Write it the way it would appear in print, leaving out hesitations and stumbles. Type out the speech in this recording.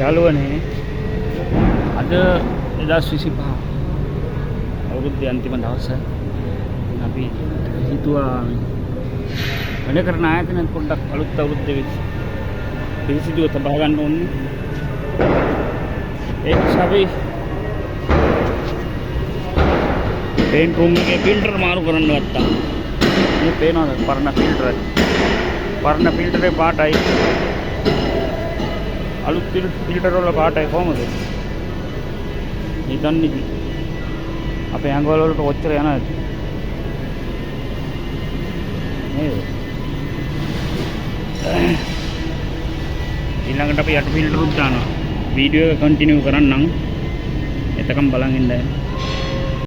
යාළුවනේ අද 2025 අවුරුද්දේ අන්තිම දවස අපි හිතුවා වැඩ කරන ආයතනත් පොඩ්ඩක් අලුත් අවුරුද්දේ පිළිසිදුව තබා ගන්න ඕනේ. ඒ නිසා අපි පේන්ට් රූම් එකේ ෆිල්ටර් මාරු කරන්න ගත්තා. මේ පේනවද පරණ ෆිල්ටර් එක? පරණ ෆිල්ටරේ පාටයි අලුත් ෆිල්ටර් වල පාටයි කොහමද? හිතන්නේ ඉතින් අපේ ඇඟවල වලට ඔච්චර යනවාද? නේද? ඊළඟට අපි යට ෆිල්ටර් උත් දානවා. වීඩියෝ එක කන්ටිනියු කරන්නම්. එතකම් බලන් ඉන්න.